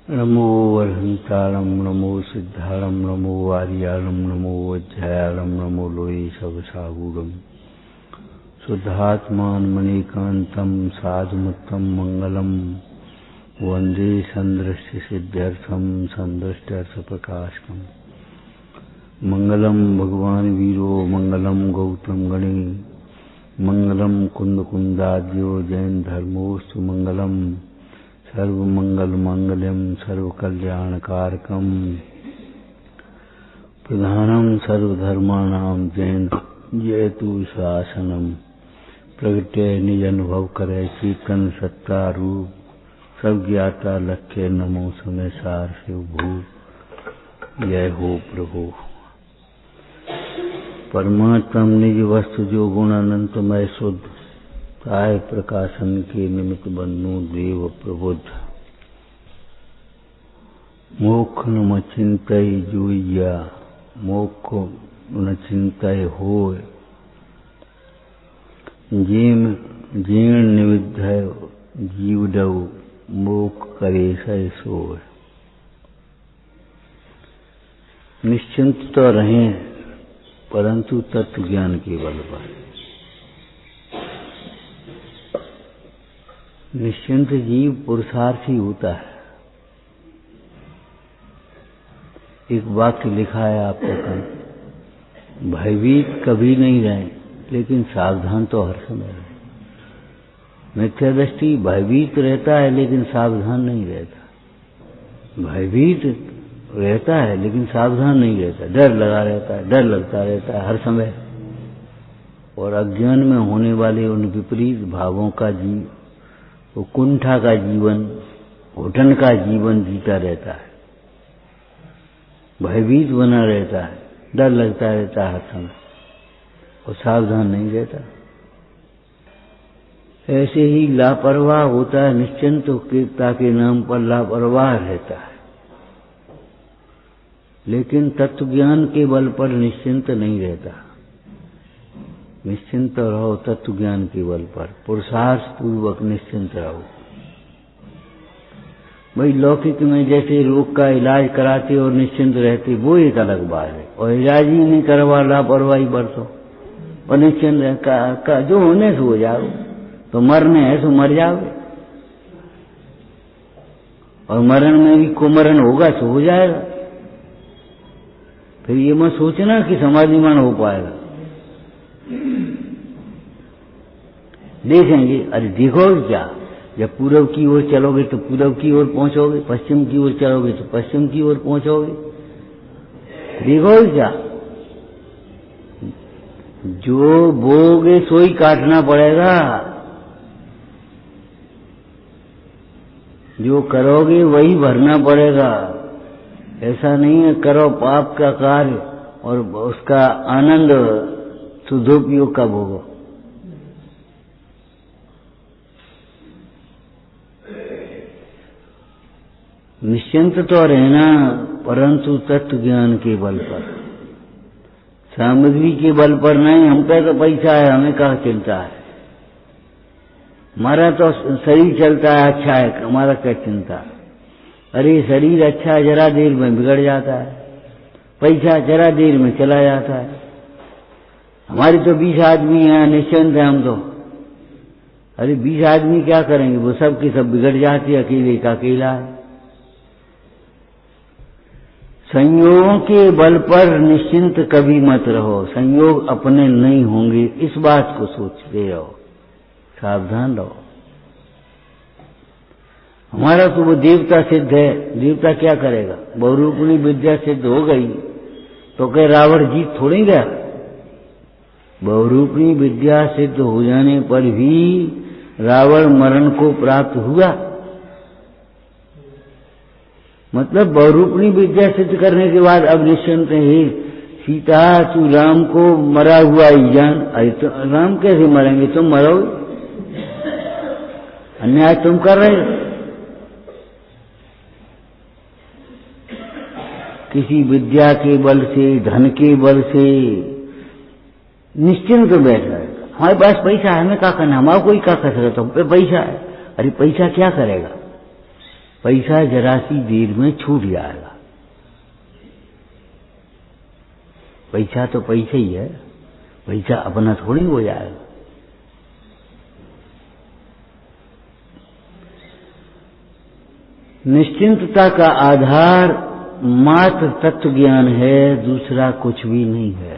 नमो वरहंतारम, नमो सिद्धारम, नमो आर्यारम, नमो वज्रायारम, नमो लोये सबसागूरम। शुद्धात्मान मणिकांतम साधुमत्तम मंगलम वंदे संदृष्टि सिद्ध्यर्थम संदृष्ट्यर्थ प्रकाशकम। मंगलम भगवान वीरो मंगलम गौतम गणे मंगलम कुंद कुंदाद्यो जैन धर्मोस्तु मंगलम सर्वमंगल मांगल्यम सर्वकल्याणकारकम। प्रधानम सर्वधर्माणां जैन जयतु शासनम। प्रगटे निज अनुभव करे चेतन सत्ता रूप सब ज्ञाता लक्ष्य नमो समय सार शिव भूप। जय हो प्रभु। परमात्मा निज वस्तु जो गुण अनंतमय शुद्ध काय प्रकाशन के निमित्त बन्नु देव प्रबुद्ध। मोक्ष न चिंतय जोइया मोक्ष न चिंतय होय। जीर्ण निविद्ध जीवडव मोक्ष करे सय सोय। निश्चिंत तो रहें परंतु तत्व ज्ञान के बल पर। निश्चिंत जीव पुरुषार्थी होता है। एक वाक्य लिखा है आपको कल, भयभीत कभी नहीं रहे लेकिन सावधान तो हर समय रहे। मिथ्या दृष्टि भयभीत रहता है लेकिन सावधान नहीं रहता। भयभीत रहता है लेकिन सावधान नहीं रहता। डर लगा रहता है, डर लगता रहता है हर समय। और अज्ञान में होने वाले उन विपरीत भावों का जीव वो कुंठा का जीवन, घुटन का जीवन जीता रहता है। भयभीत बना रहता है, डर लगता रहता है हर समय और सावधान नहीं रहता। ऐसे ही लापरवाह होता है, निश्चिंतता के नाम पर लापरवाह रहता है। लेकिन तत्व ज्ञान के बल पर निश्चिंत नहीं रहता। निश्चिंत रहो तत्व ज्ञान के बल पर, पुरुषार्थ पूर्वक निश्चिंत रहो। भाई लौकिक में जैसे रोग का इलाज कराते और निश्चिंत रहते वो एक अलग बात है। और इलाज ही नहीं करवा लापरवाही बरतो और निश्चिंत जो होने से हो जाओ। तो मरने है तो मर जाओगे और मरण में भी कुमरण होगा तो हो जाएगा। फिर ये मत सोचना कि समाधिमान हो पाएगा। देखेंगे, अरे देखोगे क्या, जब पूर्व की ओर चलोगे तो पूर्व की ओर पहुंचोगे, पश्चिम की ओर चलोगे तो पश्चिम की ओर पहुंचोगे। देखोगे क्या, जो बोगे सोई काटना पड़ेगा। जो करोगे वही भरना पड़ेगा। ऐसा नहीं है करो पाप का कार्य और उसका आनंद शुद्धोपयोग का भोगो। निश्चिंत तो रहना परंतु तत्व ज्ञान के बल पर, सामग्री के बल पर नहीं। हम पे तो पैसा है, हमें क्या चिंता है। हमारा तो शरीर चलता है, अच्छा है, हमारा क्या चिंता। अरे शरीर अच्छा जरा देर में बिगड़ जाता है, पैसा जरा देर में चला जाता है। हमारी तो 20 आदमी हैं, निश्चिंत है हम तो। अरे 20 आदमी क्या करेंगे, वो सब की सब बिगड़ जाती है, अकेले का अकेला है। संयोगों के बल पर निश्चिंत कभी मत रहो। संयोग अपने नहीं होंगे, इस बात को सोचते रहो, सावधान रहो। हमारा तो वो देवता सिद्ध है, देवता क्या करेगा। बहुरूपणी विद्या सिद्ध हो गई तो क्या रावण जीत थोड़ी गया। बहुरूपणी विद्या सिद्ध हो जाने पर भी रावण मरण को प्राप्त हुआ। मतलब बहुरूपणी विद्या सिद्ध करने के बाद अब निश्चिंत है। सीता तू राम को मरा हुआ ही जान। अरे तो राम कैसे मरेंगे, तुम मरोगे, अन्याय तुम कर रहे हो। किसी विद्या के बल से, धन के बल से निश्चिंत बैठ रहेगा। हमारे पास पैसा है, हमें क्या करना, हमारा कोई क्या कर सकता, हम पे पैसा है। अरे पैसा क्या करेगा, पैसा जरा सी देर में छूट जाएगा। पैसा तो पैसा ही है, पैसा अपना थोड़ी हो जाएगा। निश्चिंतता का आधार मात्र तत्व ज्ञान है, दूसरा कुछ भी नहीं है।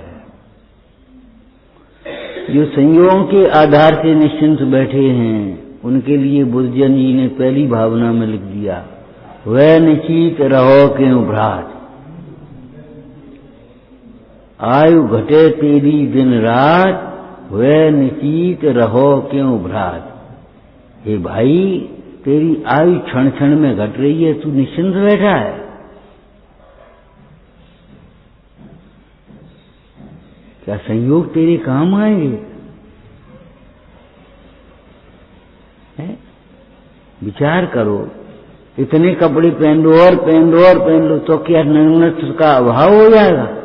जो संयोगों के आधार से निश्चिंत बैठे हैं, उनके लिए बुद्धजन जी ने पहली भावना में लिख दिया, वह निश्चित रहो क्यों भ्रात, आयु घटे तेरी दिन रात, वह निश्चित रहो क्यों भ्रात। हे भाई, तेरी आयु क्षण क्षण में घट रही है, तू निश्चिंत बैठा है। क्या संयोग तेरे काम आएंगे? विचार करो, इतने कपड़े पहन लो और पहन लो और पहन लो, तो क्या नग्नत्व का अभाव हो जाएगा?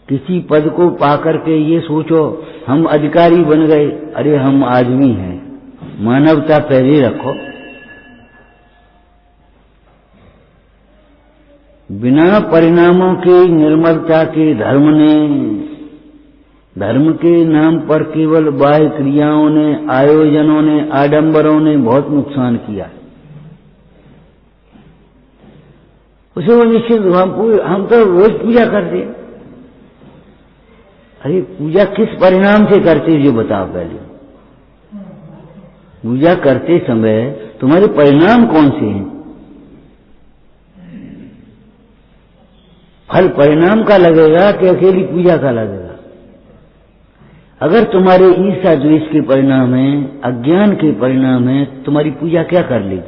किसी पद को पाकर के ये सोचो हम अधिकारी बन गए, अरे हम आदमी हैं, मानवता पहले रखो। बिना परिणामों की निर्मलता के धर्म के नाम पर केवल बाह्य क्रियाओं ने, आयोजनों ने, आडंबरों ने बहुत नुकसान किया। उसे वो निश्चित हम तो रोज पूजा करते। अरे पूजा किस परिणाम से करते जो बताओ पहले। पूजा करते समय तुम्हारे परिणाम कौन से हैं? फल परिणाम का लगेगा कि अकेली पूजा का लगेगा? अगर तुम्हारे ईर्ष्या द्वेष के परिणाम है, अज्ञान के परिणाम है, तुम्हारी पूजा क्या कर लेगी?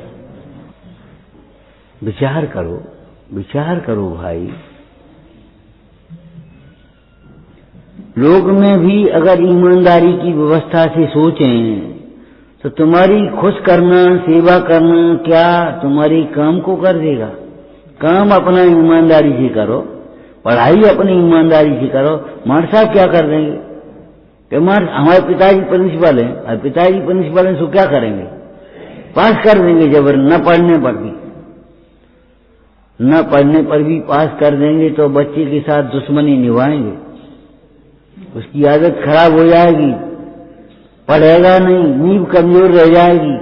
विचार करो भाई। लोक में भी अगर ईमानदारी की व्यवस्था से सोचें तो तुम्हारी खुश करना, सेवा करना क्या तुम्हारे काम को कर देगा? काम अपना ईमानदारी से करो, पढ़ाई अपनी ईमानदारी से करो। मार साहब क्या कर देंगे? हमारे पिताजी प्रिंसिपल हैं, और पिताजी प्रिंसिपल हैं, सो क्या करेंगे? पास कर देंगे जबर, न पढ़ने पर भी पास कर देंगे तो बच्चे के साथ दुश्मनी निभाएंगे, उसकी आदत खराब हो जाएगी, पढ़ेगा नहीं, नींव कमजोर रह जाएगी।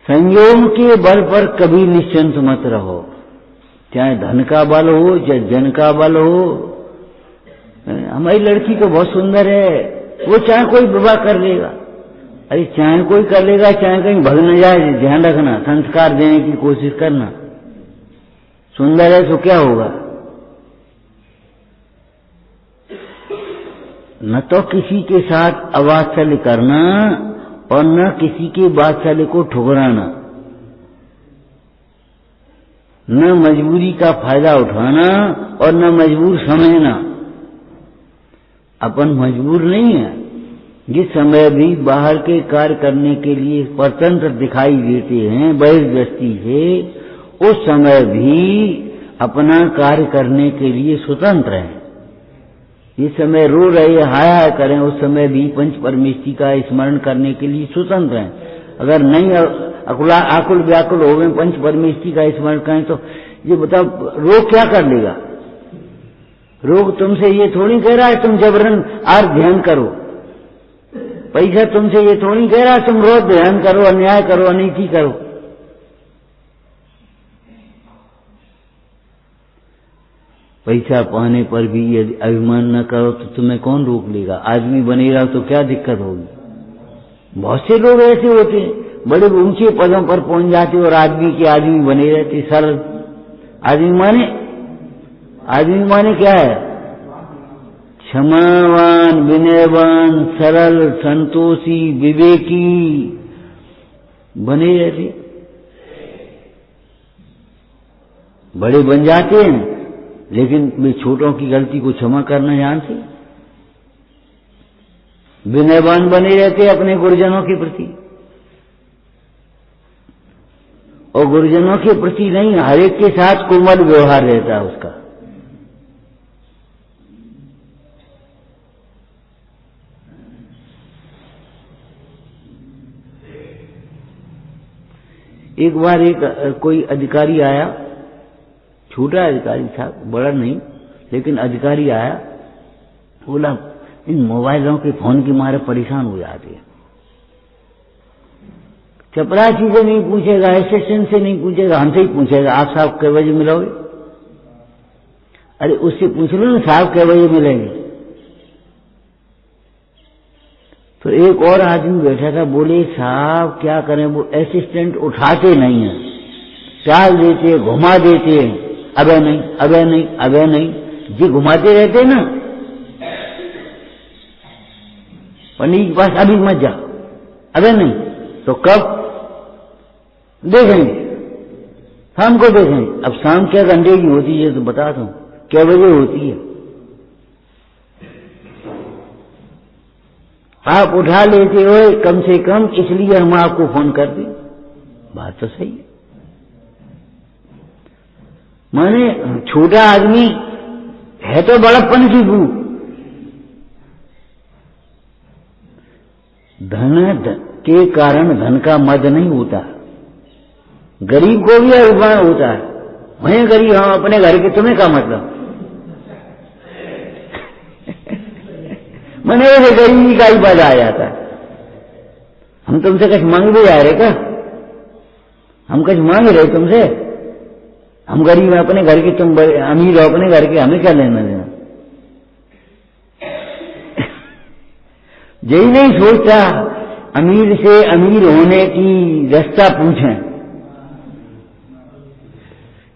संयोग के बल पर कभी निश्चिंत मत रहो, चाहे धन का बल हो, चाहे जन का बल हो। हमारी लड़की तो बहुत सुंदर है, वो चाहे कोई विवाह कर लेगा। अरे चाहे कोई कर लेगा, चाहे कहीं भग न जाए, ध्यान रखना, संस्कार देने की कोशिश करना। सुंदर है तो क्या होगा? न तो किसी के साथ अवात्सल्य करना और न किसी के वात्सल्य को ठुकराना, न मजबूरी का फायदा उठाना और न मजबूर समझना। अपन मजबूर नहीं है। जिस समय भी बाहर के कार्य करने के लिए स्वतंत्र दिखाई देते हैं बहिर्दृष्टि से, उस समय भी अपना कार्य करने के लिए स्वतंत्र हैं। जिस समय रो रहे हाय हाय करें, उस समय भी पंच परमेष्टि का स्मरण करने के लिए स्वतंत्र हैं। अगर नहीं आकुल व्याकुल हो गए, पंच परमेष्टि का स्मरण करें, तो ये बताओ रोग क्या कर लेगा? रोग तुमसे ये थोड़ी कह रहा है तुम जबरन आज ध्यान करो। पैसा तुमसे ये थोड़ी कह रहा है तुम रोज ध्यान करो, अन्याय करो, अनीति करो। पैसा पाने पर भी यदि अभिमान न करो तो तुम्हें कौन रोक लेगा? आदमी बने रहो तो क्या दिक्कत होगी? बहुत से लोग ऐसे होते हैं, बड़े ऊंचे पदों पर पहुंच जाते और आदमी के आदमी बने रहते। सरल आदमी माने क्या है? क्षमावान, विनयवान, सरल, संतोषी, विवेकी बने रहते। बड़े बन जाते हैं लेकिन वे छोटों की गलती को क्षमा करना जानते, विनयवान बने रहते अपने गुरुजनों के प्रति, और गुरुजनों के प्रति नहीं, हर एक के साथ कोमल व्यवहार रहता है उसका। एक बार कोई अधिकारी आया, छोटा अधिकारी था, बड़ा नहीं, लेकिन अधिकारी आया, बोला इन मोबाइलों के फोन की मारे परेशान हो जाते हैं। चपरासी से नहीं पूछेगा, असिस्टेंट से नहीं पूछेगा, हमसे ही पूछेगा, आप साहब कै बजे मिलोगे? अरे उससे पूछ लो ना, साहब कै बजे मिलेंगे? तो एक और आदमी बैठा था, बोले साहब क्या करें, वो असिस्टेंट उठाते नहीं है, टाल देते, घुमा देते हैं, अबे नहीं, अबे नहीं, अबे नहीं, जी घुमाते रहते ना, पंडित के पास अभी मत जा, अबे नहीं, तो कब देखेंगे, शाम को देखेंगे। अब शाम क्या घंटे की होती है तो बता दूं, क्या बजे होती है? आप उठा लेते हो कम से कम, इसलिए हम आपको फोन कर दें। बात तो सही है। माने छोटा आदमी है तो बड़प्पन की भू, धन के कारण धन का मद नहीं होता, गरीब को भी अभिमान होता है, मैं गरीब हूं अपने घर के, तुम्हें क्या मतलब? मैंने ऐसे गरीबी का ही बात आ जाता है। हम तुमसे कुछ मांग भी आ रहे क्या? हम कुछ मांग रहे तुमसे? हम गरीब हैं अपने घर के, तुम अमीर हो अपने घर के, हमें क्या लेना देना? यही नहीं सोचता अमीर से अमीर होने की रास्ता पूछें,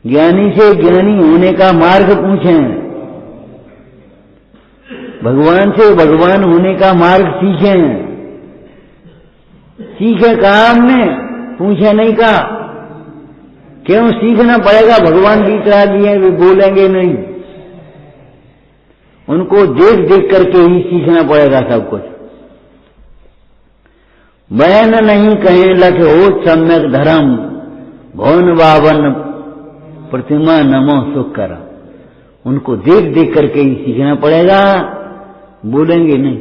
ज्ञानी से ज्ञानी होने का मार्ग पूछें, भगवान से भगवान होने का मार्ग सीखें। सीखे कहा हमने, पूछे नहीं कहा। क्यों सीखना पड़ेगा? भगवान बीतरा दिए, वे बोलेंगे नहीं, उनको देख देख करके ही सीखना पड़ेगा सब कुछ। बैन नहीं कहें लख हो सम्यक धर्म, भवन बावन प्रतिमा नमो सुख कर, उनको देख देख करके ही सीखना पड़ेगा, बोलेंगे नहीं।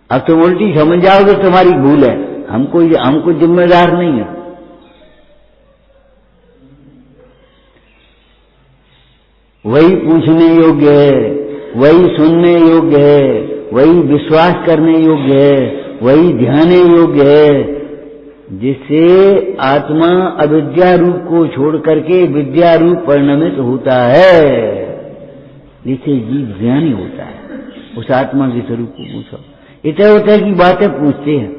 अब तुम उल्टी समझ जाओगे तुम्हारी भूल है, हमको जिम्मेदार नहीं है। वही पूछने योग्य है, वही सुनने योग्य है, वही विश्वास करने योग्य है, वही ध्याने योग्य है, जिससे आत्मा अविद्या रूप को छोड़ करके विद्या रूप परिणमित होता है, जिससे जीव ज्ञानी होता है। उस आत्मा के स्वरूप को पूछो। इतने उतर की बातें पूछते हैं।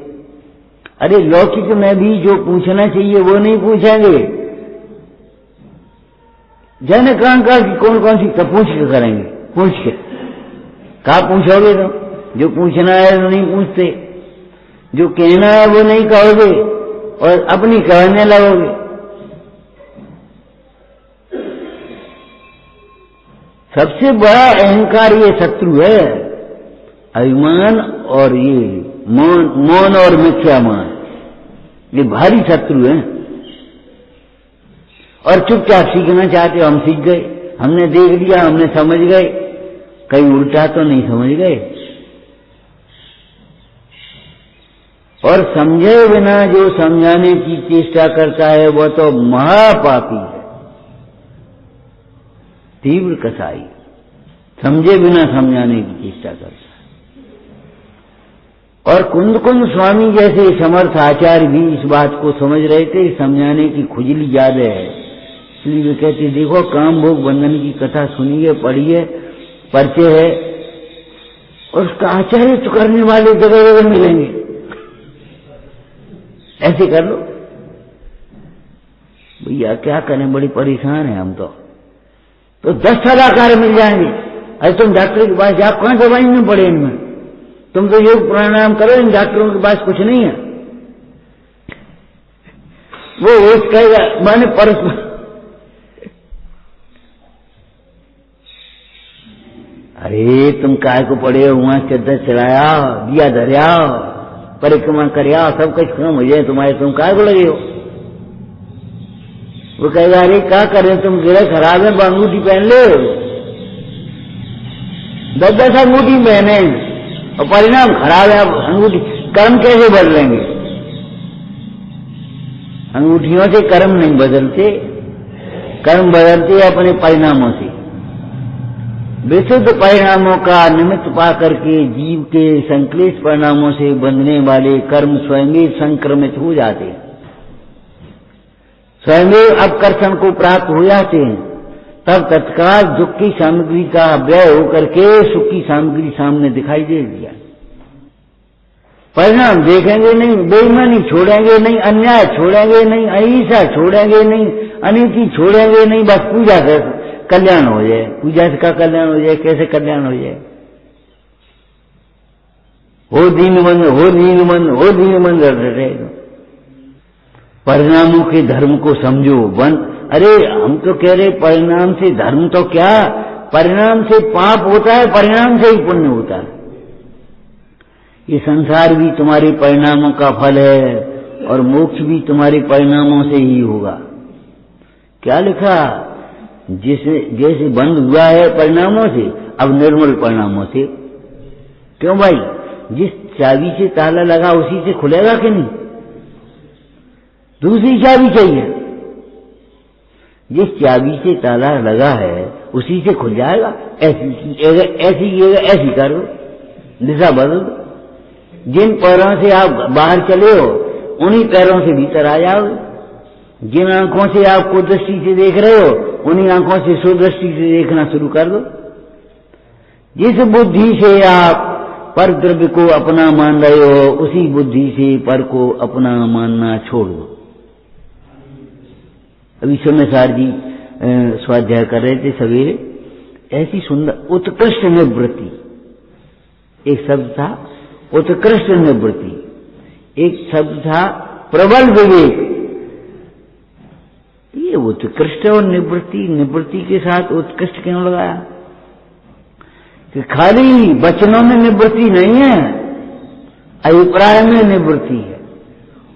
अरे लौकिक में भी जो पूछना चाहिए वो नहीं पूछेंगे। जन कांका की कौन कौन सी पूछ के करेंगे, पूछ के कहा पूछोगे? तो जो पूछना है वो नहीं पूछते, जो कहना है वो नहीं कहोगे और अपनी कहने लगोगे। सबसे बड़ा अहंकार ये शत्रु है, अभिमान और ये मौन और मिथ्या मान, ये भारी शत्रु है। और चुपचाप सीखना चाहते हो, हम सीख गए, हमने देख लिया, हमने समझ गए, कहीं उल्टा तो नहीं समझ गए। और समझे बिना जो समझाने की चेष्टा करता है वो तो महापापी है, तीव्र कसाई। समझे बिना समझाने की चेष्टा करता है। और कुंद स्वामी जैसे समर्थ आचार्य भी इस बात को समझ रहे थे, समझाने की खुजली ज्यादा है, इसलिए वे कहते देखो काम भोग बंधन की कथा सुनिए, पढ़िए, परिचय है, और उसका आचार्य तो करने वाले जगह जगह मिलेंगे, ऐसे कर लो। भैया क्या करें, बड़ी परेशान है हम तो 10 सलाहकार मिल जाएंगे। अरे तुम डॉक्टर के पास जाओ, कहां दवाई में पड़े इनमें, तुम तो योग प्राणायाम करो, इन डॉक्टरों के पास कुछ नहीं है। वो कहेगा मैंने परस, अरे तुम काय को पड़े हो, वहां चद्दर चलाया, दिया धरिया, परिक्रमा करया, सब कुछ खत्म हो जाए तुम्हारे, तुम काय को लगे हो? वो कहेगा अरे क्या करे, तुम गिरे खराब है, अंगूठी पहन ले, 10 अंगूठी पहने और परिणाम खराब है, अंगूठी कर्म कैसे बदलेंगे? अंगूठियों से कर्म नहीं बदलते, कर्म बदलते अपने परिणामों से। विशुद्ध परिणामों का निमित्त पा करके जीव के संक्लेश परिणामों से बंधने वाले कर्म स्वयं संक्रमित हो जाते हैं, स्वयं अपकर्षण को प्राप्त हो जाते हैं। तब तत्काल दुख की सामग्री का व्यय होकर के सुख की सामग्री सामने दिखाई दे दिया। परिणाम देखेंगे नहीं, बेईमानी छोड़ेंगे नहीं, अन्याय छोड़ेंगे नहीं, अहिंसा छोड़ेंगे नहीं, अनीति छोड़ेंगे नहीं, बस पूजा कर कल्याण हो जाए, पूजा का कल्याण हो जाए। कैसे कल्याण हो जाए? हो दीनबंद, हो दीनबंद, हो दीनबंद रहेगा। परिणामों के धर्म को समझो। अरे हम तो कह रहे परिणाम से धर्म तो क्या, परिणाम से पाप होता है, परिणाम से ही पुण्य होता है। ये संसार भी तुम्हारे परिणामों का फल है और मोक्ष भी तुम्हारे परिणामों से ही होगा। क्या लिखा? जैसे बंद हुआ है परिणामों से, अब निर्मल परिणामों से। क्यों भाई? जिस चाबी से ताला लगा उसी से खुलेगा कि नहीं? दूसरी चाबी चाहिए। जिस चाबी से ताला लगा है उसी से खुल जाएगा। ऐसी करो, दिशा बदल। जिन पैरों से आप बाहर चले हो उन्हीं पैरों से भीतर आ जाओगे। जिन आंखों से आप कुदृष्टि से देख रहे हो उन्हीं आंखों से सुदृष्टि से देखना शुरू कर दो। जिस बुद्धि से आप पर द्रव्य को अपना मान रहे हो उसी बुद्धि से पर को अपना मानना छोड़ दो। अभी सोमेश्वर जी स्वाध्याय कर रहे थे सवेरे, ऐसी सुंदर उत्कृष्ट निवृत्ति, एक शब्द था उत्कृष्ट निवृत्ति, एक शब्द था प्रबल विवेक। ये उत्कृष्ट और निवृत्ति के साथ उत्कृष्ट क्यों लगाया? कि खाली वचनों में निवृत्ति नहीं है, अभिप्राय में निवृत्ति है।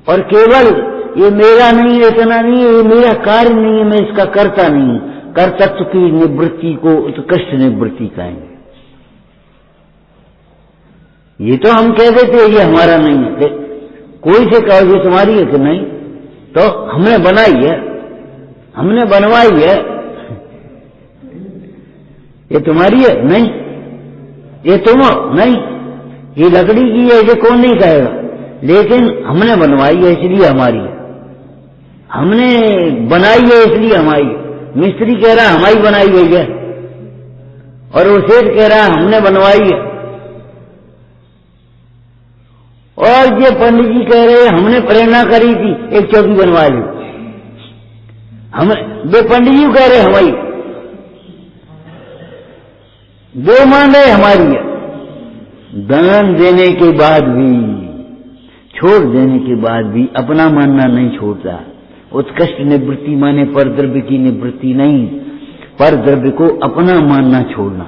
और केवल ये मेरा नहीं है, इतना नहीं है, ये मेरा कार्य नहीं है, मैं इसका करता नहीं हूं, कर्तृत्व की निवृत्ति को उत्कृष्ट निवृत्ति कहेंगे। ये तो हम कह देते ये हमारा नहीं है। कोई से कहो ये तुम्हारी है कि नहीं, तो हमने बनाई है, हमने बनवाई है, ये तुम्हारी है नहीं, ये तुम नहीं, ये लकड़ी की है, ये कौन नहीं कहेगा, लेकिन हमने बनवाई है इसलिए हमारी है, हमने बनाई है इसलिए हमारी है। मिस्त्री कह रहा हमारी बनाई हुई है और वो सेठ कह रहा हमने बनवाई है, और ये पंडित जी कह रहे हमने प्रेरणा करी थी एक चौकी बनवा ली। हम वे पंडित जी कह रहे हमारी, वे मान रहे हमारी है। दान देने के बाद भी, छोड़ देने के बाद भी अपना मानना नहीं छोड़ता। उत्कृष्ट निवृत्ति माने पर द्रव्य की निवृत्ति नहीं, पर द्रव्य को अपना मानना छोड़ना,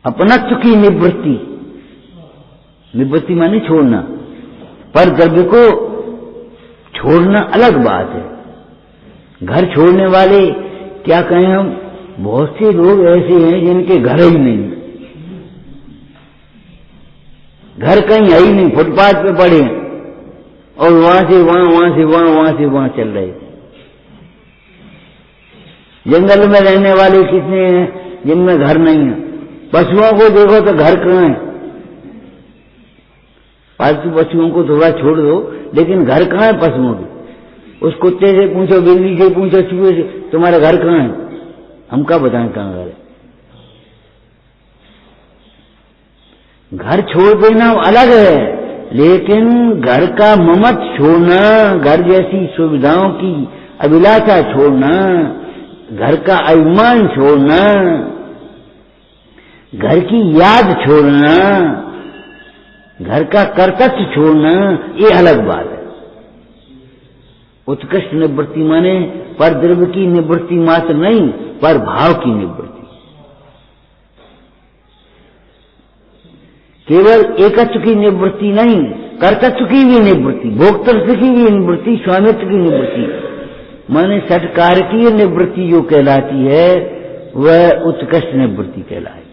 अपनत्व की निवृत्ति। निवृत्ति माने छोड़ना, पर द्रव्य को छोड़ना अलग बात है। घर छोड़ने वाले क्या कहें हम, बहुत से लोग ऐसे हैं जिनके घर ही नहीं, घर कहीं है ही नहीं, फुटपाथ पे पड़े हैं और वहां से वहां, वहां से वहां, वहां से वहां चल रहे थे। जंगल में रहने वाले कितने हैं जिनमें घर नहीं है। पशुओं को देखो तो घर कहाँ है, पालतू पशुओं को थोड़ा छोड़ दो, लेकिन घर कहाँ है पशुओं के? उस कुत्ते से पूछो, बिल्ली से पूछो, चूहे से, तुम्हारा घर कहाँ है? हम क्या बताएं कहाँ घर है? घर छोड़ देना अलग है, लेकिन घर का ममत छोड़ना, घर जैसी सुविधाओं की अभिलाषा छोड़ना, घर का अभिमान छोड़ना, घर की याद छोड़ना, घर का कर्तव्य छोड़ना, ये अलग बात है। उत्कृष्ट निवृत्ति माने पर द्रव्य की निवृत्ति मात्र नहीं, पर भाव की निवृत्ति। केवल एकत्व की निवृत्ति नहीं, कर्तृत्व की भी निवृत्ति, भोक्तृत्व की भी निवृत्ति, स्वामित्व की निवृत्ति माने षटकारकीय निवृत्ति जो कहलाती है वह उत्कृष्ट निवृत्ति कहलाए।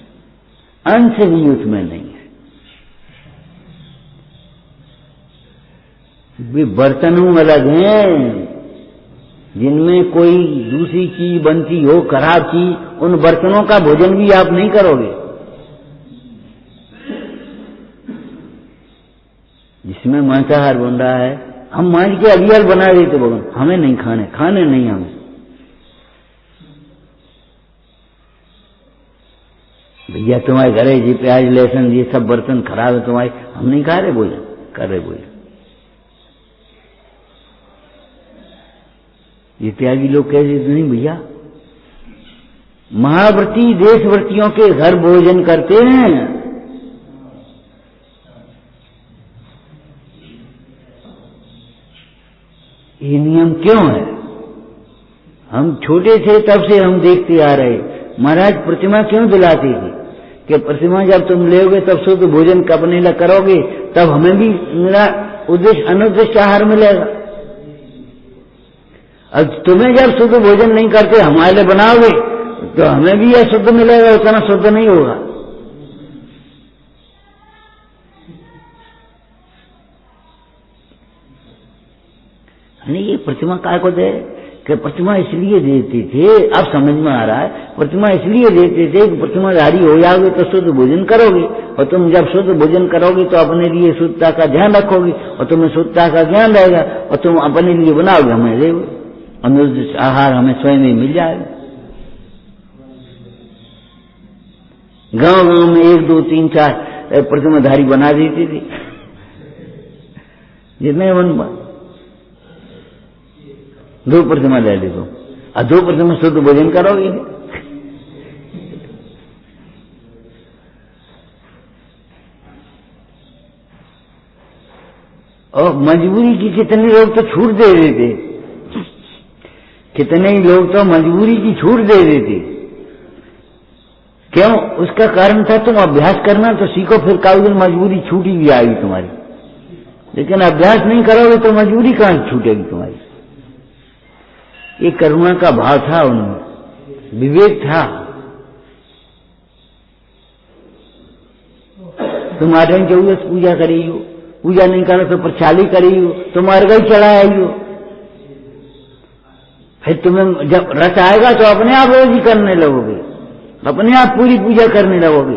अंश भी उसमें नहीं है। वे बर्तनों अलग हैं, जिनमें कोई दूसरी चीज बनती हो, खराब चीज, उन बर्तनों का भोजन भी आप नहीं करोगे। जिसमें मांसाहार बन रहा है, हम मांझ के अवियल बना देते भगवान, हमें नहीं खाने नहीं हमें। भैया तुम्हारे घरे ये प्याज लहसुन ये सब बर्तन खराब है तुम्हारे, हम नहीं खा रहे भोजन, कर रहे भोजन। ये त्यागी लोग कैसे? नहीं भैया, महाव्रती देशव्रतियों के घर भोजन करते हैं। ये नियम क्यों है? हम छोटे थे तब से हम देखते आ रहे। महाराज प्रतिमा क्यों दिलाती थी कि प्रतिमा जब तुम लेोगे तब शुद्ध भोजन अपने लिए करोगे, तब हमें भी मेरा उद्देश्य अनुद्देश्य आहार मिलेगा। अब तुम्हें जब शुद्ध भोजन नहीं करते हमारे लिए बनाओगे तो हमें भी यह शुद्ध मिलेगा, उतना शुद्ध नहीं होगा। नहीं, ये प्रतिमा काय को दे कि प्रतिमा इसलिए देते थे, अब समझ में आ रहा है, प्रतिमा इसलिए देते थे कि प्रतिमाधारी हो जाओगे तो शुद्ध भोजन करोगे, और तुम जब शुद्ध भोजन करोगे तो अपने लिए शुद्धता का ध्यान रखोगे, और तुम्हें शुद्धता का ज्ञान रहेगा, और तुम अपने लिए बनाओगे, हमें देवो, अनुद्देश्य आहार हमें स्वयं ही मिल जाएगा। गांव गांव में 1 2 3 4 प्रतिमाधारी बना देते थे, जितने बन 2 प्रतिमा ले ली, और 2 प्रतिमा शुद्ध भोजन करोगे। और मजबूरी की कितने लोग तो छूट दे देते, कितने ही लोग तो मजबूरी की छूट दे देते। क्यों? उसका कारण था तुम अभ्यास करना तो सीखो, फिर काऊ दिन मजबूरी छूटी भी आएगी तुम्हारी। लेकिन अभ्यास नहीं करोगे तो मजबूरी कहां छूटेगी तुम्हारी। ये करुणा का भाव था उनमें, विवेक था। तुम 8 चौदस पूजा करी हो, पूजा नहीं करो तो प्रचाली करी हो, तुम अर्घ चढ़ा आई हो, फिर तुम्हें जब रस आएगा तो अपने आप रोज ही करने लगोगे, अपने आप पूरी पूजा करने लगोगे।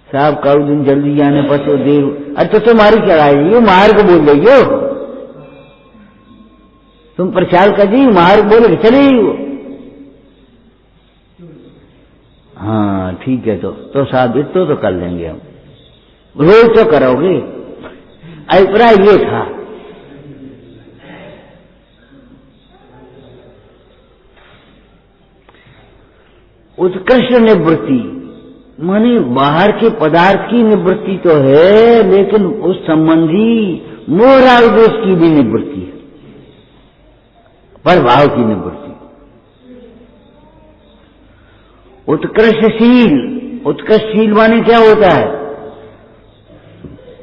साहब कल दिन जल्दी जाने पर तो देर, अच्छा तुम्हारी चढ़ाई हो, मार को बोल रही हो, तुम प्रचार कर दी, मार बोले चले ही हो। हाँ ठीक है, तो साहब इतना तो कर लेंगे हम, रोज तो करोगे। अभिप्राय ये था। उत्कृष्ट निवृत्ति माने बाहर के पदार्थ की निवृत्ति तो है, लेकिन उस संबंधी मोह राग द्वेष की भी निवृत्ति है, पर भाव की निवृत्ति। उत्कृष्टशील, उत्कृष्टशील माने क्या होता है?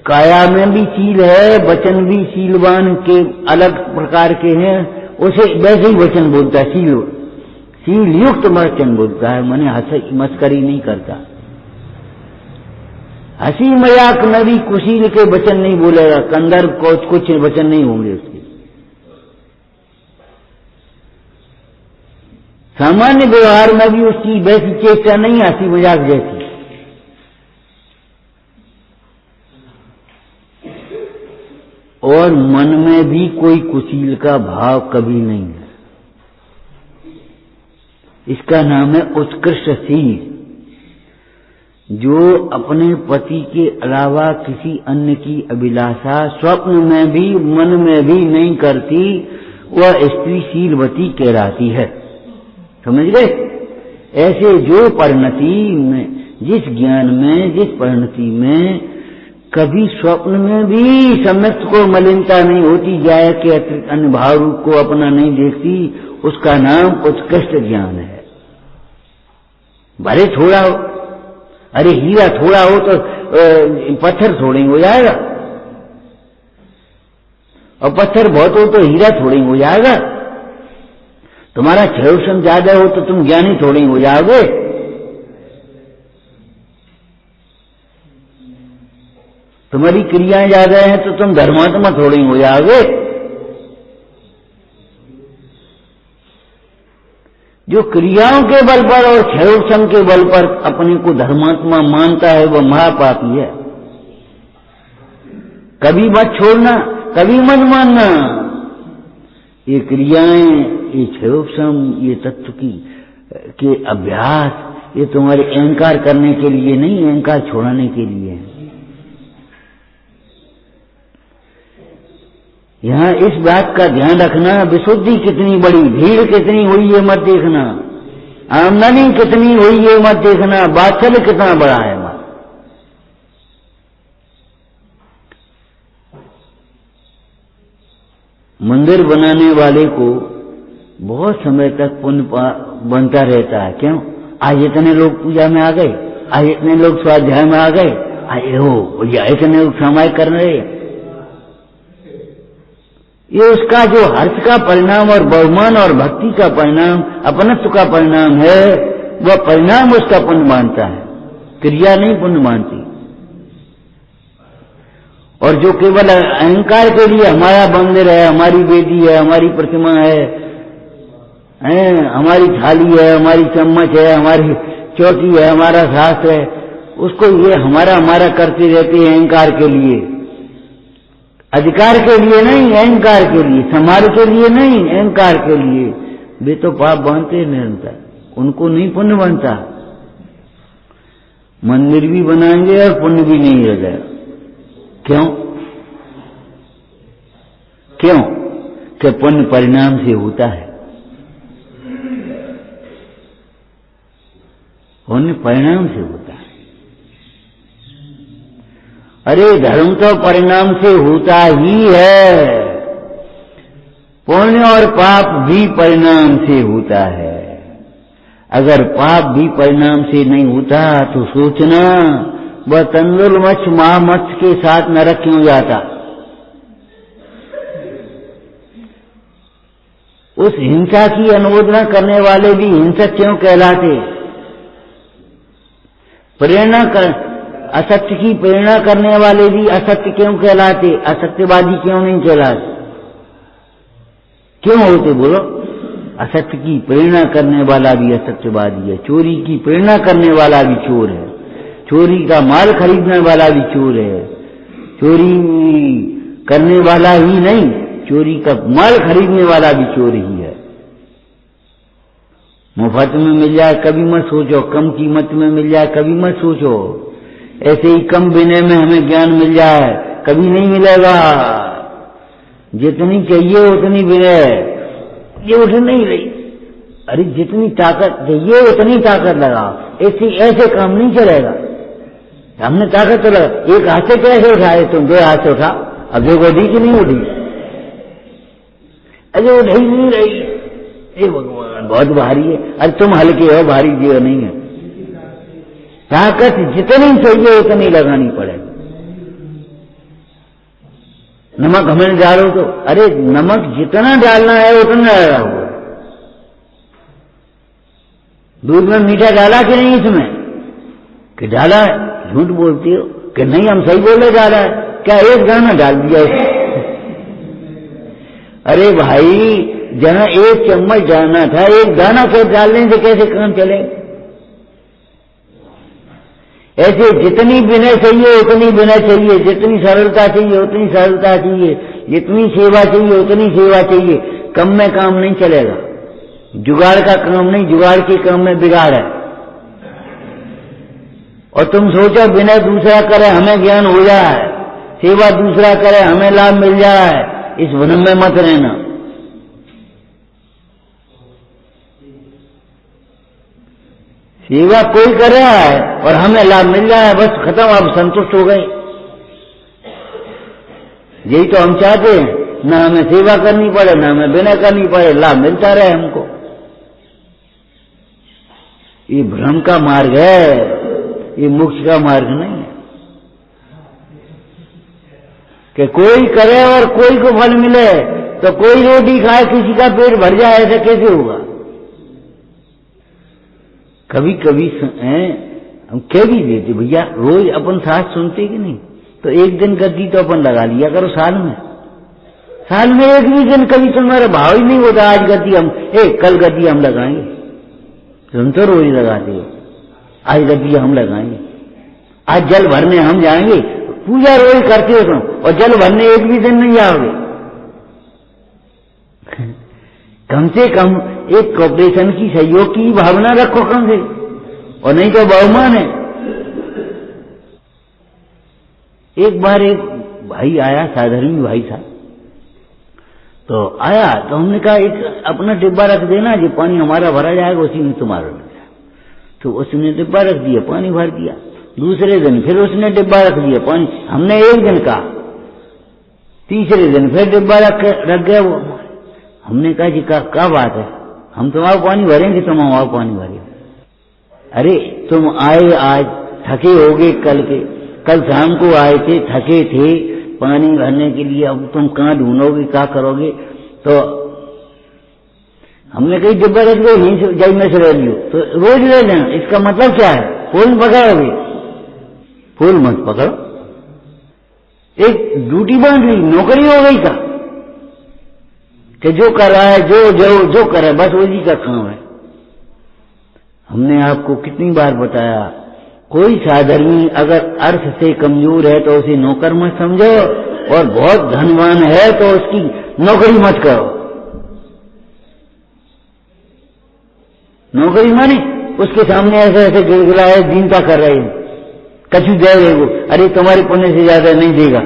काया में भी शील है, वचन भी शीलवान के अलग प्रकार के हैं, उसे वैसे ही वचन बोलता है, शील युक्त वचन बोलता है, माने हंसी मस्करी नहीं करता। हंसी मजाक में भी कुशील के वचन नहीं बोलेगा, कंदर्प को कुछ वचन नहीं होंगे उसके। सामान्य व्यवहार में भी उसकी वैसी चेष्टा नहीं, हंसी मजाक जैसी। और मन में भी कोई कुशील का भाव कभी नहीं है। इसका नाम है उत्कृष्टशील, जो अपने पति के अलावा किसी अन्य की अभिलाषा स्वप्न में भी मन में भी नहीं करती, वह स्त्री शीलवती कहलाती है। समझ गए? ऐसे जो परिणति में, जिस ज्ञान में, जिस परिणति में कभी स्वप्न में भी सम्यक्त को मलिनता नहीं होती, जाया के अतिरिक्त अन्य भाव रूप को अपना नहीं देखती, उसका नाम उत्कृष्ट ज्ञान है। भले थोड़ा हो, अरे हीरा थोड़ा हो तो पत्थर थोड़ी हो जाएगा, और पत्थर बहुत हो तो हीरा थोड़ी हो जाएगा। तुम्हारा क्षयोषण ज्यादा हो तो तुम ज्ञानी थोड़ी हो जाओगे। तुम्हारी क्रियाएं ज्यादा हैं तो तुम धर्मात्मा थोड़ी हो जाओगे। जो क्रियाओं के बल पर और क्षयोक्षम के बल पर अपने को धर्मात्मा मानता है वह महापापी है। कभी मत छोड़ना, कभी मत मानना। ये क्रियाएं, ये क्षयोक्षम, ये तत्व की के अभ्यास, ये तुम्हारे अहंकार करने के लिए नहीं, अहंकार छोड़ाने के लिए है। यहाँ इस बात का ध्यान रखना, विशुद्धि कितनी बड़ी, भीड़ कितनी हुई है मत देखना, आमदनी कितनी हुई है मत देखना, बात्सल्य कितना बड़ा है मत। मंदिर बनाने वाले को बहुत समय तक पुण्य बनता रहता है। क्यों? आज इतने लोग पूजा में आ गए, आज इतने लोग स्वाध्याय में आ गए, आए हो या इतने लोग समाय कर रहे। ये उसका जो हर्ष का परिणाम और बहुमान और भक्ति का परिणाम, अपनत्व का परिणाम है, वह परिणाम उसका पुण्य मानता है, क्रिया नहीं पुण्य मानती। और जो केवल अहंकार के लिए हमारा मंदिर है, हमारी वेदी है, हमारी प्रतिमा है, हमारी थाली है, हमारी चम्मच है, हमारी चौकी है, हमारा शास्त्र है, उसको ये हमारा हमारा करते रहते हैं अहंकार के लिए, अधिकार के लिए नहीं, अहंकार के लिए, समाज के लिए नहीं, अहंकार के लिए। वे तो पाप बांधते निरंतर, उनको नहीं पुण्य बनता। मंदिर भी बनाएंगे और पुण्य भी नहीं रह जाएगा। क्यों? क्यों? कि पुण्य परिणाम से होता है, पुण्य परिणाम से होता है। अरे धर्म तो परिणाम से होता ही है, पुण्य और पाप भी परिणाम से होता है। अगर पाप भी परिणाम से नहीं होता तो सोचना वह तंदुल मत्स्य महामत्स्य के साथ नरक क्यों जाता। उस हिंसा की अनुमोदना करने वाले भी हिंसक क्यों कहलाते। प्रेरणा कर असत्य की प्रेरणा करने वाले भी असत्य क्यों कहलाते, असत्यवादी क्यों नहीं कहलाते। क्यों होते बोलो। असत्य की प्रेरणा करने वाला भी असत्यवादी है, चोरी की प्रेरणा करने वाला भी चोर है, चोरी का माल खरीदने वाला भी चोर है, चोरी करने वाला ही नहीं, चोरी का माल खरीदने वाला भी चोर ही है। मुफ्त में मिल जाए कभी मत सोचो, कम कीमत में मिल जाए कभी मत सोचो, ऐसे ही कम विनय में हमें ज्ञान मिल जाए कभी नहीं मिलेगा। जितनी चाहिए उतनी विनय, ये उठ नहीं रही। अरे जितनी ताकत चाहिए उतनी ताकत लगाओ, ऐसे काम नहीं चलेगा। हमने ताकत तो लगा, एक हाथ से कैसे उठाए तुम, दो हाथ से उठा, अब देखो उठी कि नहीं उठी। अरे उठ ही नहीं रही, ये भगवान बहुत भारी है। अरे तुम हल्के हो, भारी जीव नहीं है। ताकत जितनी चाहिए उतनी लगानी पड़ेगी। नमक हमें डालो तो, अरे नमक जितना डालना है उतना डाला हुआ। दूध में मीठा डाला कि नहीं इसमें, कि डाला है, झूठ बोलती हो कि नहीं हम सही बोले डाला है, क्या एक दाना डाल दिया उसमें। अरे भाई जहां एक चम्मच डालना था एक दाना से डालने से कैसे काम चलेगा। ऐसे जितनी विनय चाहिए उतनी विनय चाहिए, जितनी सरलता चाहिए उतनी सरलता चाहिए, जितनी सेवा चाहिए उतनी सेवा चाहिए। कम में काम नहीं चलेगा, जुगाड़ का काम नहीं, जुगाड़ के काम में बिगाड़ है। और तुम सोचो विनय दूसरा करे हमें ज्ञान हो जाए, सेवा दूसरा करे हमें लाभ मिल जाए, इस भ्रम में मत रहना। सेवा कोई कर रहा है और हमें लाभ मिल जाए, बस खत्म, अब संतुष्ट हो गए। यही तो हम चाहते हैं, न हमें सेवा करनी पड़े न हमें विनय करनी पड़े, लाभ मिलता रहे हमको। ये भ्रम का मार्ग है, ये मोक्ष का मार्ग नहीं है कि कोई करे और कोई को फल मिले। तो कोई रोटी खाए किसी का पेट भर जाए, ऐसा कैसे होगा। कभी कभी हम कह भी देते भैया, रोज अपन साथ सुनते कि नहीं, तो एक दिन गद्दी तो अपन लगा लिया करो साल में एक भी दिन कभी तुम्हारा भाव ही नहीं होता आज गद्दी हम कल गद्दी हम लगाएंगे, तुम तो रोज लगाते हो, आज गद्दी हम लगाएंगे, आज जल भरने हम जाएंगे, पूजा रोज करते हो तुम और जल भरने एक भी दिन नहीं आओगे। कम से कम एक कॉर्पोरेशन की सहयोग की भावना रखो कम से, और नहीं तो बहुमान है। एक बार एक भाई आया, साधर्मी भाई था, तो आया तो हमने कहा एक अपना डिब्बा रख देना, जो पानी हमारा भरा जाएगा उसी में तुम्हारा रख दिया। तो उसने डिब्बा रख दिया, पानी भर दिया। दूसरे दिन फिर उसने डिब्बा रख दिया, पानी, हमने एक दिन कहा, तीसरे दिन फिर डिब्बा रख गया वो। हमने कहा जी क्या बात है, हम तुम्हारा पानी भरेंगे, तुम हमारा पानी भरेंगे। अरे तुम आए आज थके होगे, कल शाम को आए थे, थके थे पानी भरने के लिए, अब तुम कहाँ ढूंढोगे, क्या करोगे? तो हमने कही डिब्बा रख दो, यहीं से जब में से ले लियो, तो रोज ले लेना। इसका मतलब क्या है? फूल पकड़ोगे, फूल मत पकड़ो। एक ड्यूटी बांध ली, नौकरी हो गई का कि जो कर रहा है, जो कर रहा है बस वही का काम है। हमने आपको कितनी बार बताया, कोई साधर्मी अगर अर्थ से कमजोर है तो उसे नौकर मत समझो, और बहुत धनवान है तो उसकी नौकरी मत करो। नौकरी माने उसके सामने ऐसे ऐसे गिड़गिड़ाए दीनता कर रहे हैं, कछु दे देगो, अरे तुम्हारे पुण्य से ज्यादा नहीं देगा।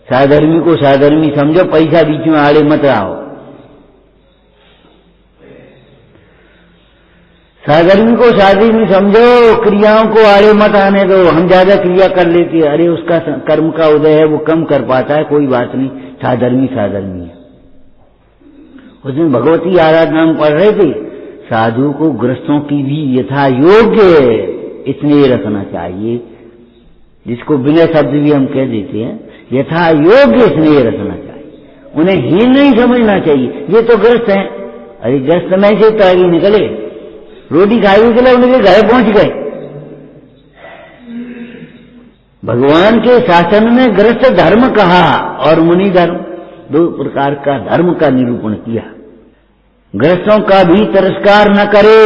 साधर्मी को साधर्मी समझो, पैसा बीच में आड़े मत आओ। साधर्मी को साधर्मी समझो, क्रियाओं को आड़े मत आने दो। हम ज्यादा क्रिया कर लेते हैं, अरे उसका कर्म का उदय है, वो कम कर पाता है, कोई बात नहीं, साधर्मी है। उस दिन भगवती आराधना हम पढ़ रहे थे, साधु को गृहस्थों की भी यथा योग्य स्नेह रखना चाहिए, जिसको बिना शब्द भी हम कह देते हैं, यथा योग्य स्नेह रखना चाहिए। उन्हें हीन नहीं समझना चाहिए, ये तो गृहस्थ हैं, अरे गृहस्थ में से तागी निकले, रोटी खाने के लिए उनके घर पहुंच गए। भगवान के शासन में गृहस्थ धर्म कहा और मुनि धर्म, दो प्रकार का धर्म का निरूपण किया। गृहस्थों का भी तिरस्कार न करे,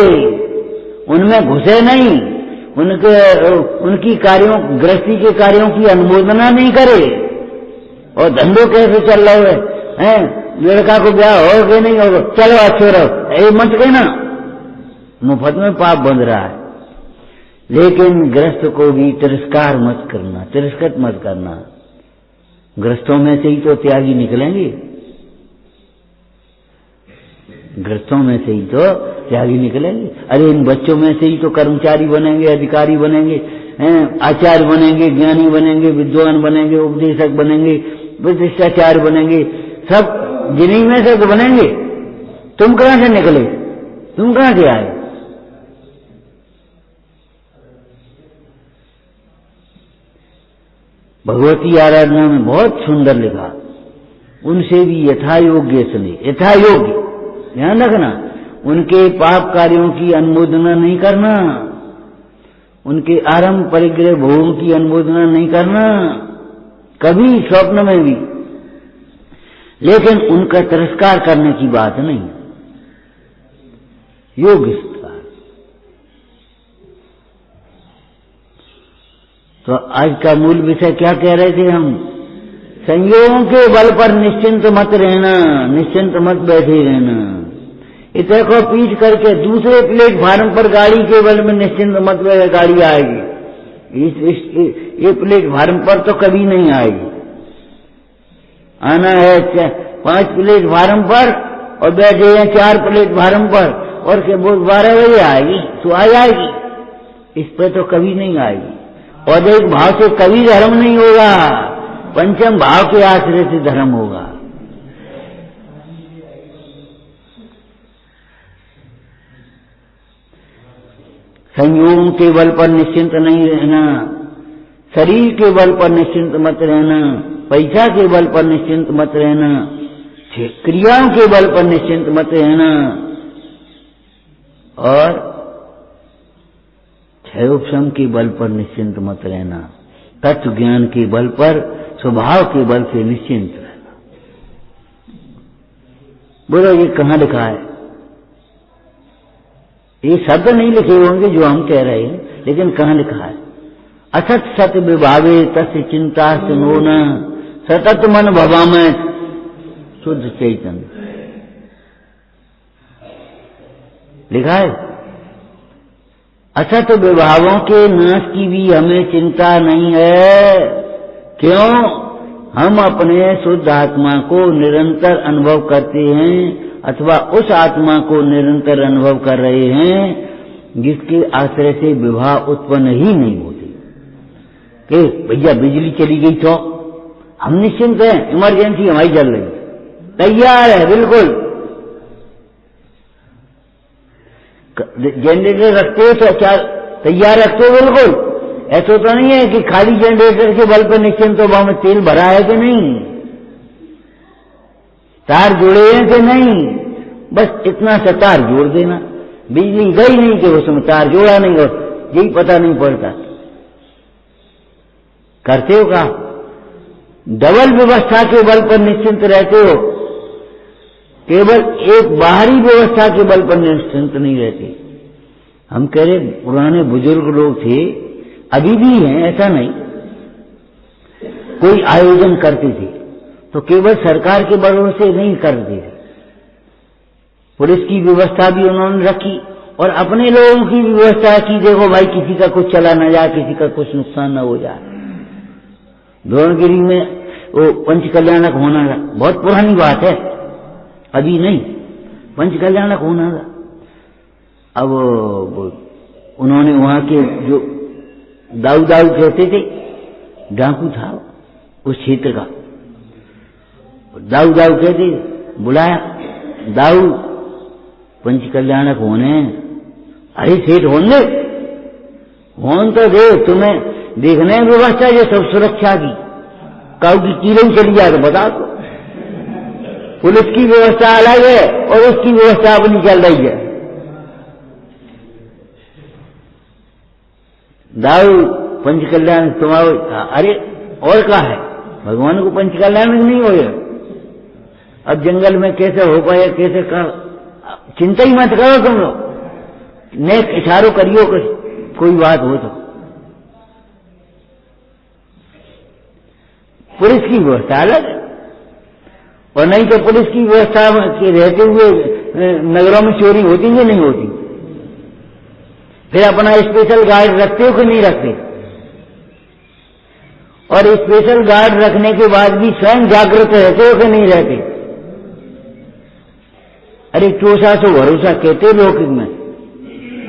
उनमें घुसे नहीं, उनकी कार्यों, गृहस्थी के कार्यों की अनुमोदना नहीं करे। और धंधो कैसे चल रहा है, लड़का को ब्याह हो गया नहीं होगा, चलो अच्छे रहो, ये मत कहना, मुफ्त में पाप बंध रहा है। लेकिन गृहस्थ को भी तिरस्कार मत करना, तिरस्कृत मत करना। गृहस्थों में से ही तो त्यागी निकलेंगे, गृहस्थों में से ही तो त्यागी निकलेंगे। अरे इन बच्चों में से ही तो कर्मचारी बनेंगे, अधिकारी बनेंगे, आचार्य बनेंगे, ज्ञानी बनेंगे, विद्वान बनेंगे, उपदेशक बनेंगे, विशिष्टाचार्य बनेंगे, सब जिन्हीं में से तो बनेंगे। तुम कहां से निकले, तुम कहां से आए? भगवती आराधना में बहुत सुंदर लिखा, उनसे भी यथा योग्य स्नेह, यथा योग्य, ध्यान रखना, उनके पाप कार्यों की अनुमोदना नहीं करना, उनके आरंभ परिग्रह भोगों की अनुमोदना नहीं करना, कभी स्वप्न में भी। लेकिन उनका तिरस्कार करने की बात नहीं, योग्य। तो आज का मूल विषय क्या कह रहे थे हम? संयोगों के बल पर निश्चिंत मत रहना, निश्चिंत मत बैठे रहना। इतने को पीछ करके दूसरे प्लेटफार्म पर गाड़ी के बल में निश्चिंत मत बैठे, गाड़ी आएगी। ये प्लेटफार्म पर तो कभी नहीं आएगी। आना है 5 प्लेटफार्म पर और बैठे हैं 4 प्लेटफार्म पर, और के 12 बजे आएगी तो आ जाएगी, इस पर तो कभी नहीं आएगी। और एक भाव से कभी धर्म नहीं होगा, पंचम भाव के आश्रय से धर्म होगा। संयोगों के बल पर निश्चिंत नहीं रहना, शरीर के बल पर निश्चिंत मत रहना, पैसा के बल पर निश्चिंत मत रहना, क्रियाओं के बल पर निश्चिंत मत रहना, और हैवोपशम के बल पर निश्चिंत मत रहना, तत्व ज्ञान के बल पर, स्वभाव के बल से निश्चिंत रहना। बोलो ये कहाँ लिखा है? ये शब्द नहीं लिखे होंगे जो हम कह रहे हैं, लेकिन कहाँ लिखा है? असत सत विभावे तस्य चिंता सुनो न, सतत मन भवामय शुद्ध चैतन्य, लिखा है। असत विभावों के नाश की भी हमें चिंता नहीं है। क्यों? हम अपने शुद्ध आत्मा को निरंतर अनुभव करते हैं, अथवा उस आत्मा को निरंतर अनुभव कर रहे हैं जिसके आश्रय से विभाव उत्पन्न ही नहीं होते। कि भैया बिजली चली गई तो हम निश्चिंत हैं, इमरजेंसी हमारी चल रही, तैयार है बिल्कुल। जनरेटर रखते हो तो क्या तैयार रखते हो? बिल्कुल। ऐसा तो नहीं है कि खाली जनरेटर के बल पर निश्चिंत हो, वहां में तेल भरा है कि नहीं, तार जोड़े हैं कि नहीं, बस इतना सा तार जोड़ देना। बिजली गई नहीं कि उसमें तार जोड़ा नहीं, और यही पता नहीं पड़ता। करते हो क्या? डबल व्यवस्था के बल पर निश्चिंत रहते हो, केवल एक बाहरी व्यवस्था के बल पर निश्चिंत नहीं रहते। हम कह रहे पुराने बुजुर्ग लोग थे, अभी भी हैं, ऐसा नहीं, कोई आयोजन करते थे तो केवल सरकार के बलों से नहीं करते थे, पुलिस की व्यवस्था भी उन्होंने रखी और अपने लोगों की व्यवस्था की। देखो भाई किसी का कुछ चला न जाए, किसी का कुछ नुकसान न हो जाए। द्रोणगिरी में वो पंच कल्याणक होना था, बहुत पुरानी बात है, अभी नहीं, पंच कल्याणक होना था। अब उन्होंने वहां के जो दाऊ दाऊ कहते थे, डाकू था उस क्षेत्र का, दाऊ दाऊ कहते, बुलाया, दाऊ पंच कल्याणक होने। अरे सेठ होने होन तो दे, तुम्हें देखने व्यवस्था जो सब सुरक्षा की, काऊ की कीलें चली जाए तो बता दो। पुलिस की व्यवस्था अलग है और उसकी व्यवस्था अपनी चल रही है। दाऊ पंच कल्याण तुम्हारा, अरे और क्या है, भगवान को पंच कल्याण नहीं हो गया। अब जंगल में कैसे हो पाए, कैसे कर, चिंता ही मत करो तुम लोग, नेक इशारों करियो कोई बात हो तो। पुलिस की व्यवस्था अलग है, और नहीं तो पुलिस की व्यवस्था के रहते हुए नगरों में चोरी होती कि नहीं होती? फिर अपना स्पेशल गार्ड रखते हो कि नहीं रखते? और स्पेशल गार्ड रखने के बाद भी स्वयं जागृत रहते हो कि नहीं रहते? अरे चोसा सो भरोसा कहते लोग में,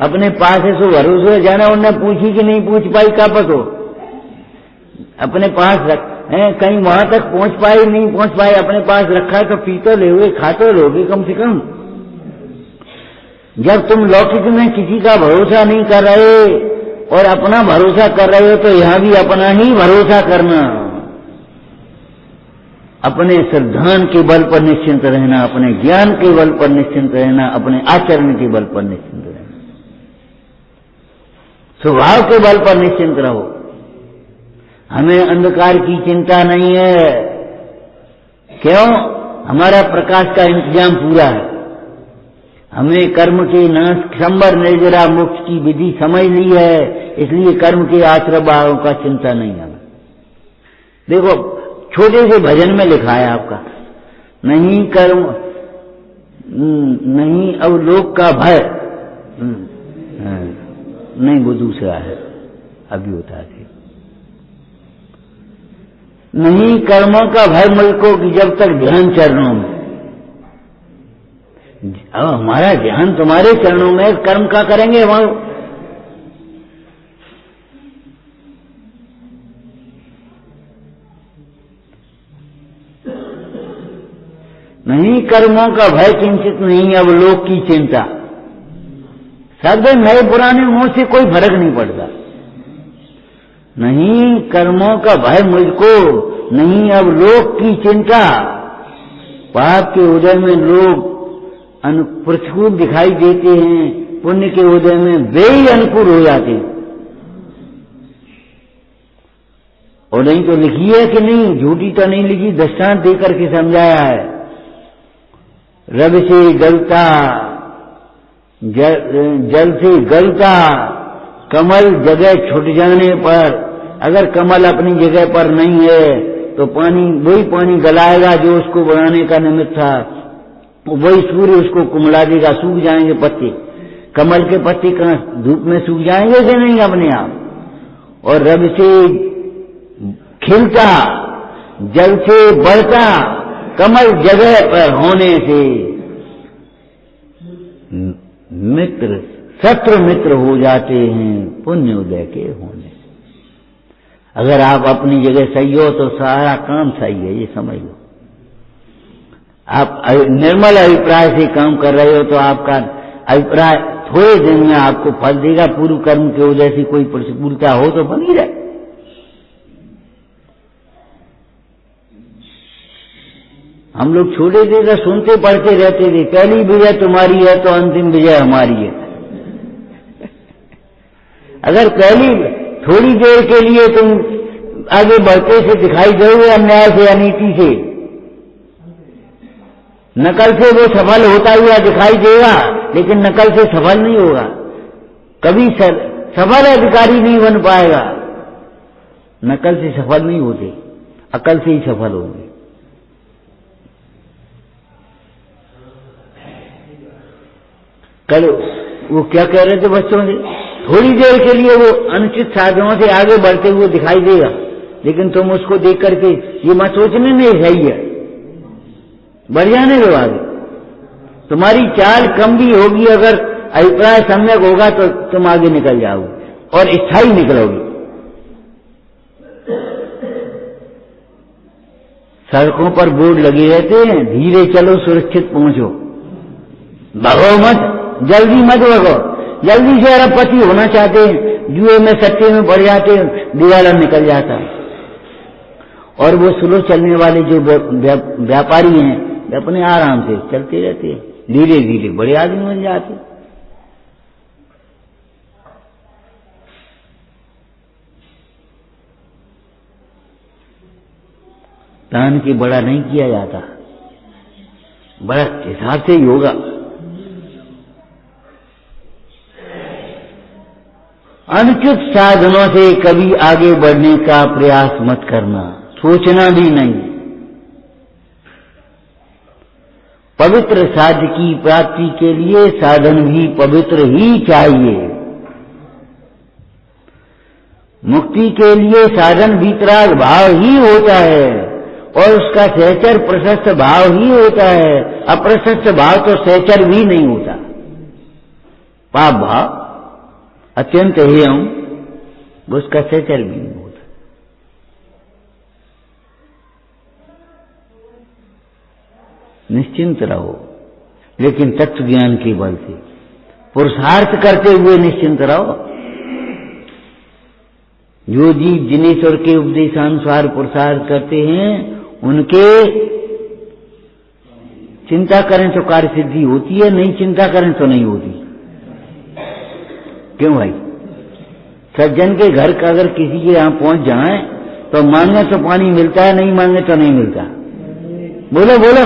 अपने पास है सो भरोसा जाना, उन्हें पूछी कि नहीं पूछ पाई, क्या पता हो, अपने पास रख है, कहीं वहां तक पहुंच पाए नहीं पहुंच पाए, अपने पास रखा है तो पी तो लोगे, खा तो लोगे कम से कम। जब तुम लौकिक में किसी का भरोसा नहीं कर रहे और अपना भरोसा कर रहे हो, तो यहां भी अपना ही भरोसा करना, अपने सिद्धांत के बल पर निश्चिंत रहना, अपने ज्ञान के बल पर निश्चिंत रहना, अपने आचरण के बल पर निश्चिंत रहना, स्वभाव के बल पर निश्चिंत रहो। हमें अंधकार की चिंता नहीं है। क्यों? हमारा प्रकाश का इंतजाम पूरा है। हमने कर्म के नाश संबर निर्जरा मोक्ष की विधि समझ ली है, इसलिए कर्म के आश्रय भावों का चिंता नहीं है। देखो छोटे से भजन में लिखा है आपका, नहीं कर्म नहीं अवलोक का भय, नहीं वो दूसरा है, अभी होता है, नहीं कर्मों का भय मुझको कि जब तक ध्यान चरणों में। अब हमारा ध्यान तुम्हारे चरणों में, कर्म का करेंगे वहां? नहीं कर्मों का भय किंचित नहीं, अब लोक की चिंता। शब्द नए पुराने मुंह से कोई फर्क नहीं पड़ता। नहीं कर्मों का भय मुझको, नहीं अब लोक की चिंता। पाप के उदय में लोग प्रतिकूल दिखाई देते हैं, पुण्य के उदय में वे ही अनुकूल हो जाते हैं। और नहीं तो लिखी है कि नहीं, झूठी तो नहीं लिखी, दृष्टांत देकर के समझाया है। रब से गलता, जल से गलता कमल जगह छूट जाने पर, अगर कमल अपनी जगह पर नहीं है तो पानी, वही पानी गलाएगा जो उसको बढ़ाने का निमित्त था, वही सूर्य उसको कुमला देगा, सूख जाएंगे पत्ते। कमल के पत्ते कहाँ धूप में सूख जाएंगे कि नहीं अपने आप। और रब से खिलता, जल से बढ़ता कमल जगह पर होने से मित्र शत्रु मित्र हो जाते हैं पुण्य उदय के होने। अगर आप अपनी जगह सही हो तो सारा काम सही है, ये समझ लो। आप निर्मल अभिप्राय से काम कर रहे हो तो आपका अभिप्राय थोड़े दिन में आपको फल देगा। पूर्व कर्म के वजह से कोई प्रतिकूलता हो तो बनी रहे। हम लोग छोटे थे तो सुनते पढ़ते रहते थे, पहली विजय तुम्हारी है तो अंतिम विजय हमारी है। अगर पहली थोड़ी देर के लिए तुम आगे बढ़ते से दिखाई दोगे अन्याय से अनीति से, नकल से वो सफल होता हुआ दिखाई देगा, लेकिन नकल से सफल नहीं होगा, कभी सफल अधिकारी नहीं बन पाएगा। नकल से सफल नहीं होते, अकल से ही सफल होंगे। कल वो क्या कह रहे थे बच्चों से, थोड़ी देर के लिए वो अनुचित साधनों से आगे बढ़ते हुए दिखाई देगा, लेकिन तुम उसको देख करके ये मत सोचने नहीं सही है, बढ़ जाने दो आगे। तुम्हारी चाल कम भी होगी, अगर अभिप्राय सम्यक होगा तो तुम आगे निकल जाओगे और स्थायी निकलोगे। सड़कों पर बोर्ड लगे रहते हैं, धीरे चलो सुरक्षित पहुंचो, भगो मत, जल्दी मत भगो। जल्दी से अरबपति होना चाहते हैं, जुए में सट्टे में पड़ जाते हैं, दिवाला निकल जाता है। और वो स्लो चलने वाले जो व्यापारी हैं, वे अपने आराम से चलते रहते हैं, धीरे धीरे बड़े आदमी बन जाते। तान के बड़ा नहीं किया जाता, बड़ा हिसाब से ही होगा। अनुचित साधनों से कभी आगे बढ़ने का प्रयास मत करना, सोचना भी नहीं। पवित्र साध्य की प्राप्ति के लिए साधन भी पवित्र ही चाहिए। मुक्ति के लिए साधन वितराग भाव ही होता है और उसका सहचर प्रशस्त भाव ही होता है। अप्रशस्त भाव तो सहचर भी नहीं होता। पाप भाव अत्यंत हेयम, उसका सहचर भी नहीं होता। निश्चिंत रहो, लेकिन तत्व ज्ञान के बल से पुरुषार्थ करते हुए निश्चिंत रहो। जो जीव जिनेश्वर के उपदेशानुसार पुरुषार्थ करते हैं, उनके चिंता करें तो कार्य सिद्धि होती है, नहीं चिंता करें तो नहीं होती। क्यों भाई? सज्जन के घर का अगर किसी के यहां पहुंच जाए तो मांगे तो पानी मिलता है, नहीं मांगे तो नहीं मिलता। बोलो बोलो।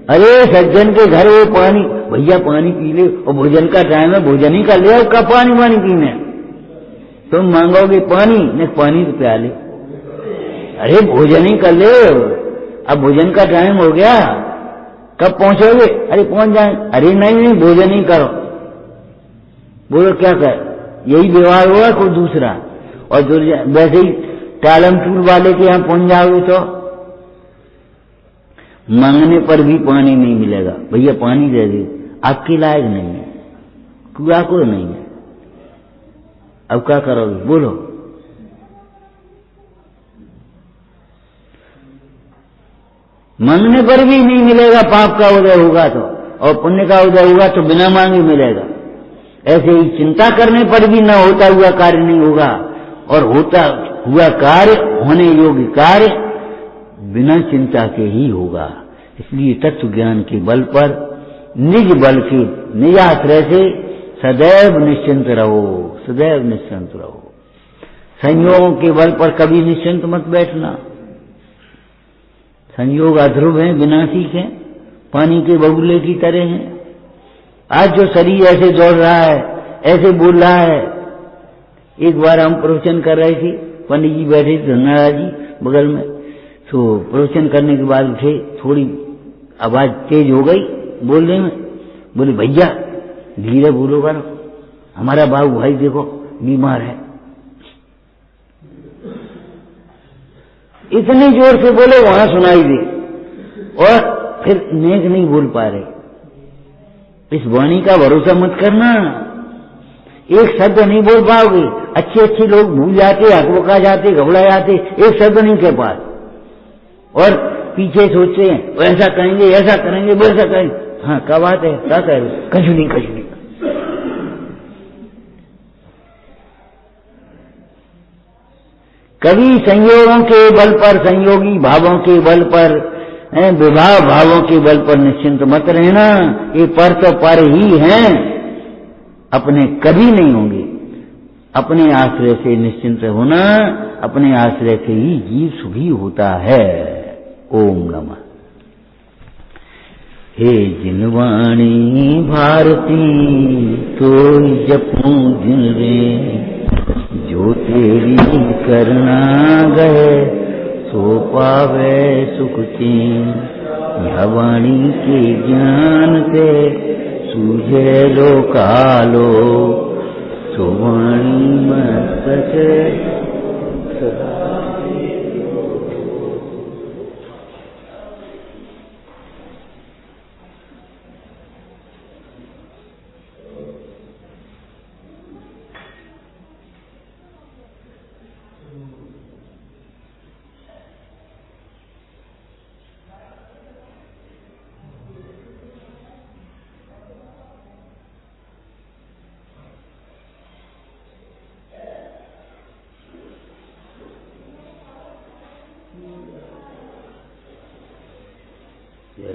अरे सज्जन के घर वो पानी, भैया पानी पी ले, और भोजन का टाइम है, भोजन ही कर ले, और कब पानी पीने? तुम मांगोगे पानी, नहीं पानी तो प्या ले। अरे भोजन ही कर ले, अब भोजन का टाइम हो गया, कब पहुंचोगे? अरे पहुंच जाए। अरे नहीं भोजन ही करो। बोलो क्या कर, यही व्यवहार होगा कोई दूसरा? और वैसे ही टालम टूल वाले के यहां पहुंच जाओगे तो मांगने पर भी पानी नहीं मिलेगा। भैया पानी दे दे, आपके लायक नहीं है, कुआ को नहीं है, अब क्या करोगे? बोलो। मांगने पर भी नहीं मिलेगा, पाप का उदय होगा तो, और पुण्य का उदय होगा तो बिना मांगे मिलेगा। ऐसे ही चिंता करने पर भी न होता हुआ कार्य नहीं होगा, और होता हुआ कार्य, होने योग्य कार्य बिना चिंता के ही होगा। इसलिए तत्व ज्ञान के बल पर, निज बल से, निजाश्रय से सदैव निश्चिंत रहो, सदैव निश्चिंत रहो। संयोगों के बल पर कभी निश्चिंत मत बैठना। संयोग अध्रुव हैं, विनाशिक हैं, पानी के बगुले की तरह हैं। आज जो शरीर ऐसे दौड़ रहा है, ऐसे बोल रहा है। एक बार हम प्रवचन कर रहे थे, पंडित जी बैठे थे धन्नाराज जी बगल में, तो प्रवचन करने के बाद उठे, थोड़ी आवाज तेज हो गई बोलने में, बोले भैया धीरे बोलो करो, हमारा बाबू भाई देखो बीमार है। इतनी जोर से बोले वहां सुनाई दे, और फिर नेक नहीं बोल पा रहे। इस वाणी का भरोसा मत करना, एक शब्द नहीं बोल पाओगे। अच्छे अच्छे लोग भूल जाते, हकबका जाते, घबरा जाते, एक शब्द नहीं कह पाते, और पीछे सोचते हैं ऐसा करेंगे, ऐसा करेंगे, वैसा करेंगे। हाँ क्या बात है, क्या कह रहे, कुछ नहीं कुछ नहीं। कभी संयोगों के बल पर, संयोगी भावों के बल पर, विवाह भावों के बल पर निश्चिंत मत रहना। ये पर तो पर ही हैं, अपने कभी नहीं होंगे। अपने आश्रय से निश्चिंत होना, अपने आश्रय से ही जीव सुखी होता है। ओम नमः। हे जिनवाणी भारती तो जपूं जिन रे, जो तेरी करना गए सो पावे सुख चैन। यह वाणी के ज्ञान से सूझे लो कालो, सो वाणी मस्तक सदा।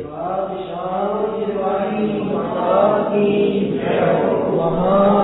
बादशाह की माता की जय हो।